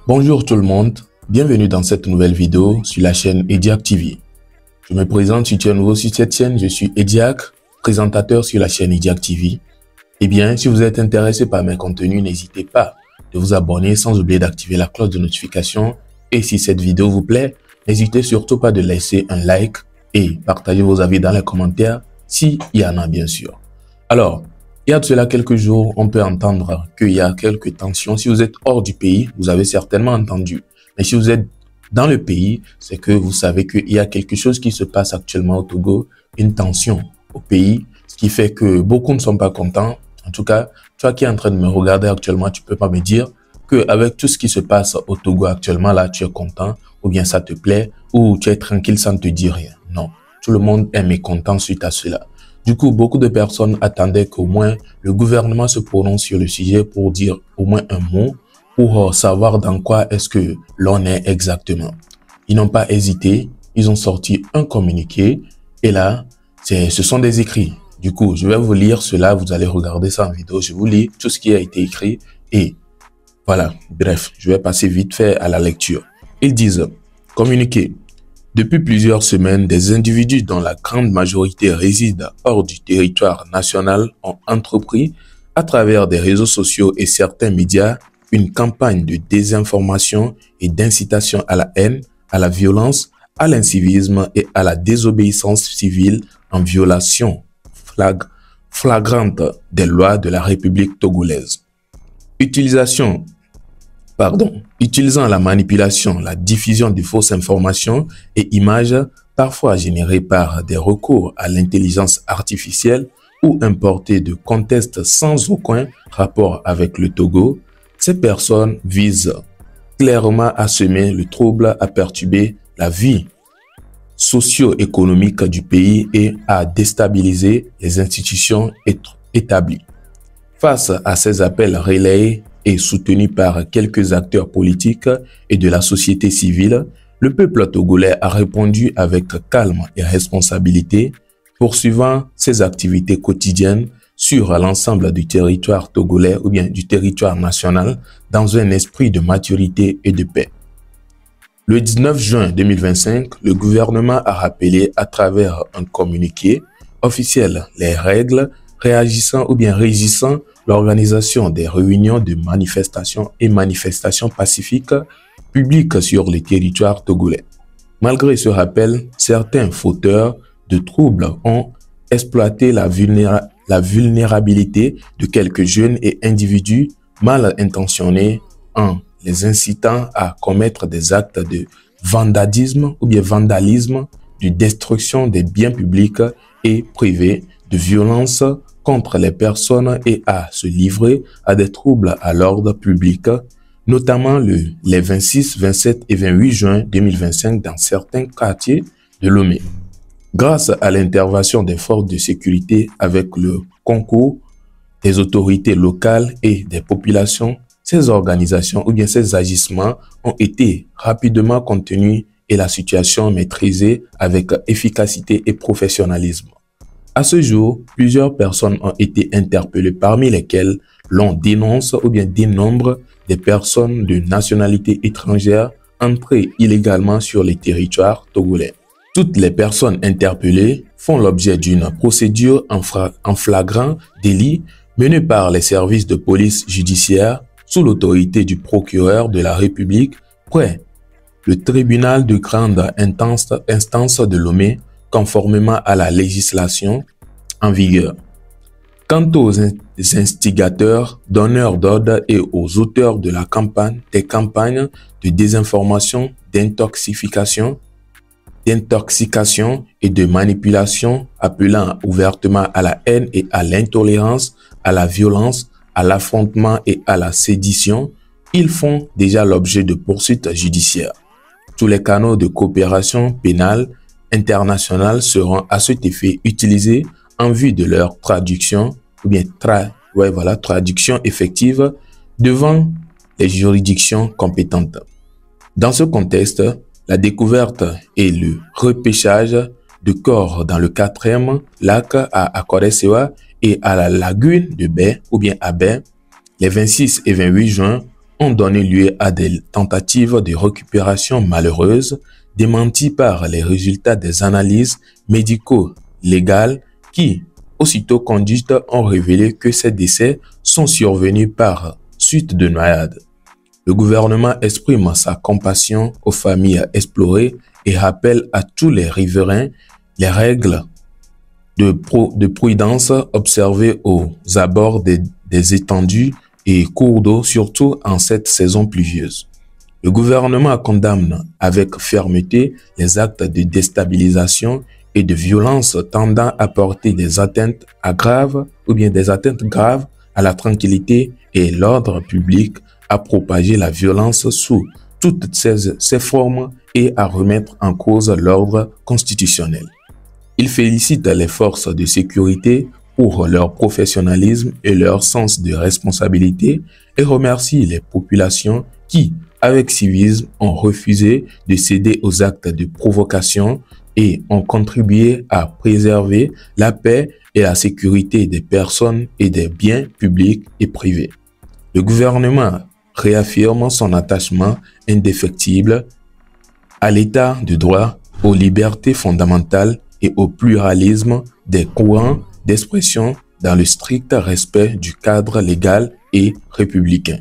Bonjour tout le monde, bienvenue dans cette nouvelle vidéo sur la chaîne Ediac TV. Je me présente, si tu es nouveau sur cette chaîne, je suis Ediac, présentateur sur la chaîne Ediac TV. Eh bien, si vous êtes intéressé par mes contenus, n'hésitez pas de vous abonner sans oublier d'activer la cloche de notification. Et si cette vidéo vous plaît, n'hésitez surtout pas de laisser un like et partager vos avis dans les commentaires, s'il y en a bien sûr. Alors, il y a de cela quelques jours, on peut entendre qu'il y a quelques tensions. Si vous êtes hors du pays, vous avez certainement entendu. Mais si vous êtes dans le pays, c'est que vous savez qu'il y a quelque chose qui se passe actuellement au Togo, une tension au pays, ce qui fait que beaucoup ne sont pas contents. En tout cas, toi qui es en train de me regarder actuellement, tu peux pas me dire qu'avec tout ce qui se passe au Togo actuellement, là, tu es content, ou bien ça te plaît, ou tu es tranquille sans te dire rien. Non, tout le monde est mécontent suite à cela. Du coup, beaucoup de personnes attendaient qu'au moins le gouvernement se prononce sur le sujet pour dire au moins un mot, pour savoir dans quoi est-ce que l'on est exactement. Ils n'ont pas hésité, ils ont sorti un communiqué et là, ce sont des écrits. Du coup, je vais vous lire cela, vous allez regarder ça en vidéo, je vous lis tout ce qui a été écrit et voilà, bref, je vais passer vite fait à la lecture. Ils disent, communiqué. Depuis plusieurs semaines, des individus dont la grande majorité réside hors du territoire national ont entrepris, à travers des réseaux sociaux et certains médias, une campagne de désinformation et d'incitation à la haine, à la violence, à l'incivisme et à la désobéissance civile en violation flagrante des lois de la République togolaise. Utilisant la manipulation, la diffusion de fausses informations et images, parfois générées par des recours à l'intelligence artificielle ou importées de contextes sans aucun rapport avec le Togo, ces personnes visent clairement à semer le trouble, à perturber la vie socio-économique du pays et à déstabiliser les institutions établies. Face à ces appels relayés et soutenu par quelques acteurs politiques et de la société civile, le peuple togolais a répondu avec calme et responsabilité, poursuivant ses activités quotidiennes sur l'ensemble du territoire togolais ou bien du territoire national dans un esprit de maturité et de paix. Le 19 juin 2025, le gouvernement a rappelé à travers un communiqué officiel les règles régissant l'organisation des réunions de manifestations et manifestations pacifiques publiques sur le territoire togolais. Malgré ce rappel, certains fauteurs de troubles ont exploité la vulnérabilité de quelques jeunes et individus mal intentionnés en les incitant à commettre des actes de vandalisme ou bien vandalisme, de destruction des biens publics et privés, de violence contre les personnes et à se livrer à des troubles à l'ordre public, notamment les 26, 27 et 28 juin 2025 dans certains quartiers de Lomé. Grâce à l'intervention des forces de sécurité avec le concours des autorités locales et des populations, ces organisations ou bien ces agissements ont été rapidement contenus et la situation maîtrisée avec efficacité et professionnalisme. À ce jour, plusieurs personnes ont été interpellées, parmi lesquelles l'on dénonce ou bien dénombre des personnes de nationalité étrangère entrées illégalement sur les territoires togolais. Toutes les personnes interpellées font l'objet d'une procédure en flagrant délit menée par les services de police judiciaire sous l'autorité du procureur de la République près le tribunal de grande instance de Lomé, conformément à la législation en vigueur. Quant aux instigateurs, donneurs d'ordre et aux auteurs de des campagnes de désinformation, d'intoxication et de manipulation appelant ouvertement à la haine et à l'intolérance, à la violence, à l'affrontement et à la sédition, ils font déjà l'objet de poursuites judiciaires. Tous les canaux de coopération pénale internationale seront à cet effet utilisés en vue de leur traduction ou bien traduction effective devant les juridictions compétentes. Dans ce contexte, la découverte et le repêchage de corps dans le 4e lac à Akoresewa et à la lagune de Baie ou bien à Baie les 26 et 28 juin ont donné lieu à des tentatives de récupération malheureuses, démenties par les résultats des analyses médico-légales qui, aussitôt conduites, ont révélé que ces décès sont survenus par suite de noyade. Le gouvernement exprime sa compassion aux familles explorées et rappelle à tous les riverains les règles de prudence observées aux abords des étendues et cours d'eau, surtout en cette saison pluvieuse. Le gouvernement condamne avec fermeté les actes de déstabilisation et de violence tendant à porter des atteintes graves à la tranquillité et l'ordre public, à propager la violence sous toutes ses formes et à remettre en cause l'ordre constitutionnel. Il félicite les forces de sécurité pour leur professionnalisme et leur sens de responsabilité et remercie les populations qui, avec civisme, ont refusé de céder aux actes de provocation et ont contribué à préserver la paix et la sécurité des personnes et des biens publics et privés. Le gouvernement réaffirme son attachement indéfectible à l'état de droit, aux libertés fondamentales et au pluralisme des courants d'expression dans le strict respect du cadre légal et républicain.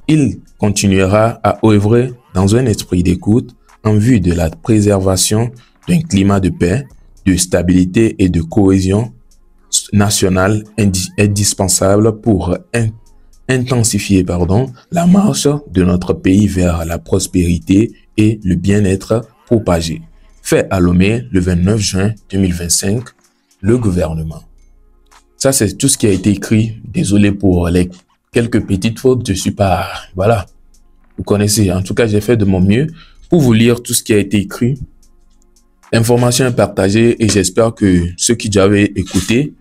Il continuera à œuvrer dans un esprit d'écoute en vue de la préservation d'un climat de paix, de stabilité et de cohésion nationale indispensable pour intensifier la marche de notre pays vers la prospérité et le bien-être propagé. Fait à Lomé le 29 juin 2025, le gouvernement. Ça, c'est tout ce qui a été écrit. Désolé pour les quelques petites fautes. Je suis pas... Voilà. Vous connaissez. En tout cas, j'ai fait de mon mieux pour vous lire tout ce qui a été écrit. L'information est partagée et j'espère que ceux qui doivent écouter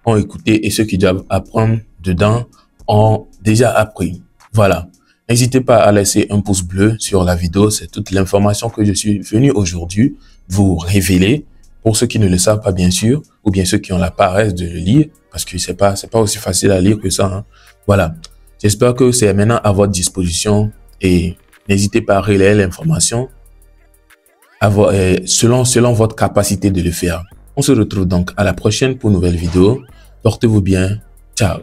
ont écouté et ceux qui doivent apprendre dedans ont déjà appris. Voilà. N'hésitez pas à laisser un pouce bleu sur la vidéo. C'est toute l'information que je suis venu aujourd'hui vous révéler. Pour ceux qui ne le savent pas, bien sûr, ou bien ceux qui ont la paresse de le lire, parce que c'est pas aussi facile à lire que ça. Hein. Voilà. J'espère que c'est maintenant à votre disposition et n'hésitez pas à relayer l'information selon votre capacité de le faire. On se retrouve donc à la prochaine pour une nouvelle vidéo. Portez-vous bien. Ciao.